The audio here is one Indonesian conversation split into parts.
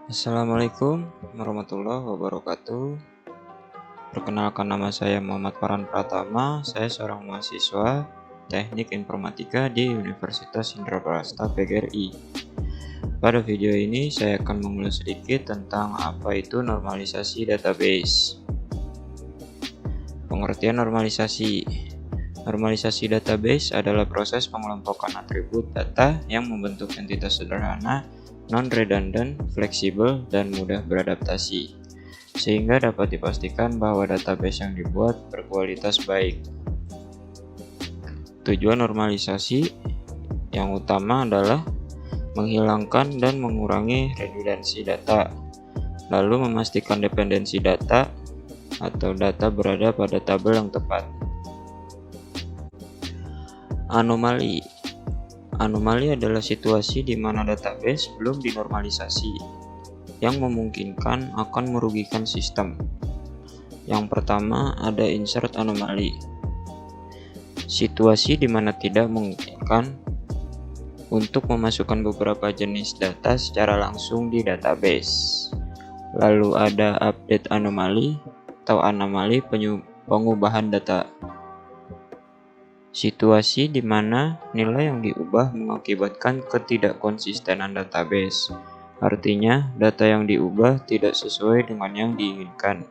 Assalamualaikum warahmatullahi wabarakatuh. Perkenalkan, nama saya Muhammad Farhan Pratama. Saya seorang mahasiswa Teknik Informatika di Universitas Indraprasta PGRI. Pada video ini saya akan mengulas sedikit tentang apa itu normalisasi database. Pengertian normalisasi. Normalisasi database adalah proses pengelompokan atribut data yang membentuk entitas sederhana, non-redundant, fleksibel, dan mudah beradaptasi, sehingga dapat dipastikan bahwa database yang dibuat berkualitas baik. Tujuan normalisasi yang utama adalah menghilangkan dan mengurangi redundansi data, lalu memastikan dependensi data atau data berada pada tabel yang tepat. Anomali. Anomali adalah situasi di mana database belum dinormalisasi, yang memungkinkan akan merugikan sistem. Yang pertama ada insert anomali. Situasi di mana tidak memungkinkan untuk memasukkan beberapa jenis data secara langsung di database. Lalu ada update anomali atau anomali pengubahan data. Situasi di mana nilai yang diubah mengakibatkan ketidakkonsistenan database. Artinya, data yang diubah tidak sesuai dengan yang diinginkan.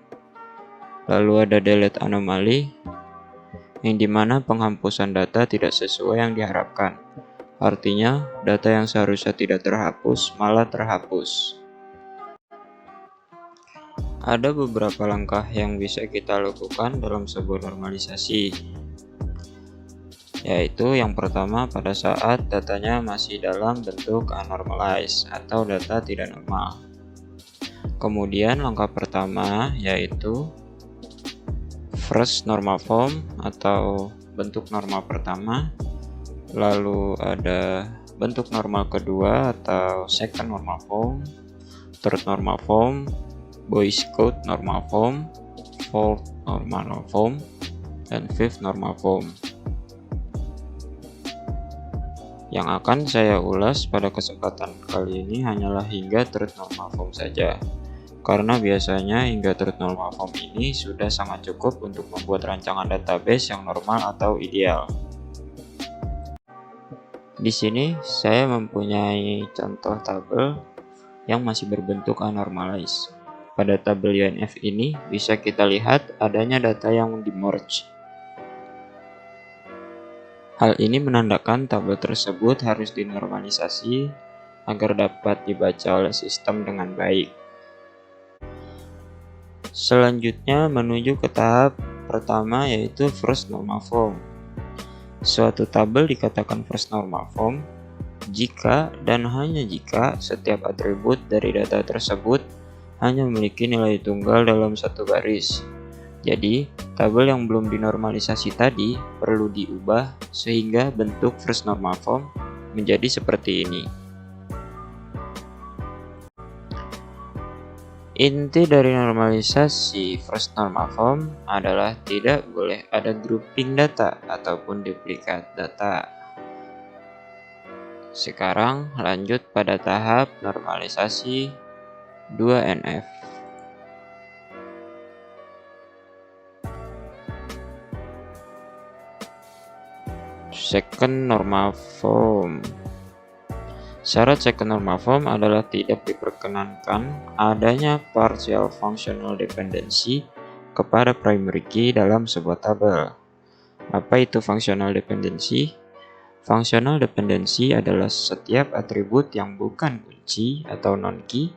Lalu ada delete anomali, yang dimana penghapusan data tidak sesuai yang diharapkan. Artinya, data yang seharusnya tidak terhapus malah terhapus. Ada beberapa langkah yang bisa kita lakukan dalam sebuah normalisasi, yaitu yang pertama pada saat datanya masih dalam bentuk unnormalized atau data tidak normal. Kemudian langkah pertama yaitu first normal form atau bentuk normal pertama, lalu ada bentuk normal kedua atau second normal form, third normal form, Boy's Code normal form, fourth normal form, dan fifth normal form. Yang akan saya ulas pada kesempatan kali ini hanyalah hingga third normal form saja, karena biasanya hingga third normal form ini sudah sangat cukup untuk membuat rancangan database yang normal atau ideal. Di sini saya mempunyai contoh tabel yang masih berbentuk unnormalized. Pada tabel UNF ini bisa kita lihat adanya data yang di-merge. Hal ini menandakan tabel tersebut harus dinormalisasi agar dapat dibaca oleh sistem dengan baik. Selanjutnya menuju ke tahap pertama yaitu first normal form. Suatu tabel dikatakan first normal form jika dan hanya jika setiap atribut dari data tersebut hanya memiliki nilai tunggal dalam satu baris. Jadi, tabel yang belum dinormalisasi tadi perlu diubah sehingga bentuk first normal form menjadi seperti ini. Inti dari normalisasi first normal form adalah tidak boleh ada grouping data ataupun duplikat data. Sekarang lanjut pada tahap normalisasi 2NF. Second normal form. Syarat second normal form adalah tidak diperkenankan adanya partial functional dependency kepada primary key dalam sebuah tabel. Apa itu functional dependency? Functional dependency adalah setiap atribut yang bukan kunci atau non-key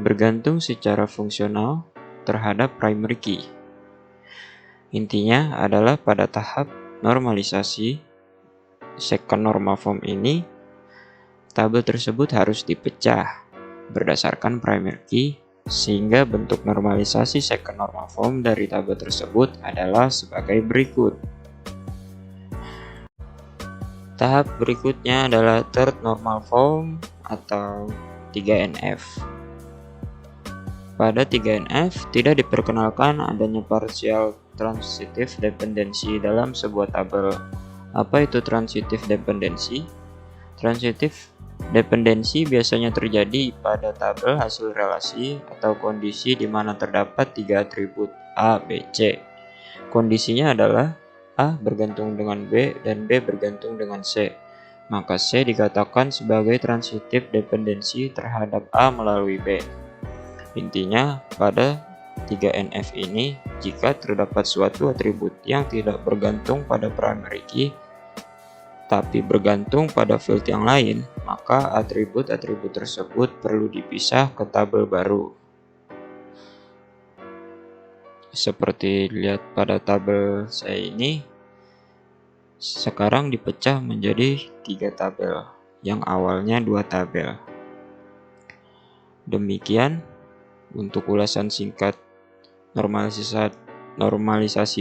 bergantung secara fungsional terhadap primary key. Intinya adalah pada tahap normalisasi second normal form ini, tabel tersebut harus dipecah berdasarkan primary key sehingga bentuk normalisasi second normal form dari tabel tersebut adalah sebagai berikut. Tahap berikutnya adalah third normal form atau 3NF. Pada 3NF tidak diperkenalkan adanya partial transitive dependency dalam sebuah tabel. Apa itu transitive dependency? Transitive Dependensi biasanya terjadi pada tabel hasil relasi atau kondisi di mana terdapat 3 atribut A, B, C. Kondisinya adalah A bergantung dengan B dan B bergantung dengan C. Maka C dikatakan sebagai transitif dependensi terhadap A melalui B. Intinya, pada 3NF ini, jika terdapat suatu atribut yang tidak bergantung pada primary key, tapi bergantung pada field yang lain, maka atribut-atribut tersebut perlu dipisah ke tabel baru. Seperti dilihat pada tabel saya ini, sekarang dipecah menjadi 3 tabel, yang awalnya 2 tabel. Demikian untuk ulasan singkat normalisasi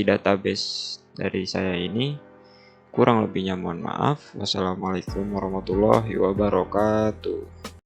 database dari saya ini. Kurang lebihnya mohon maaf. Wassalamualaikum warahmatullahi wabarakatuh.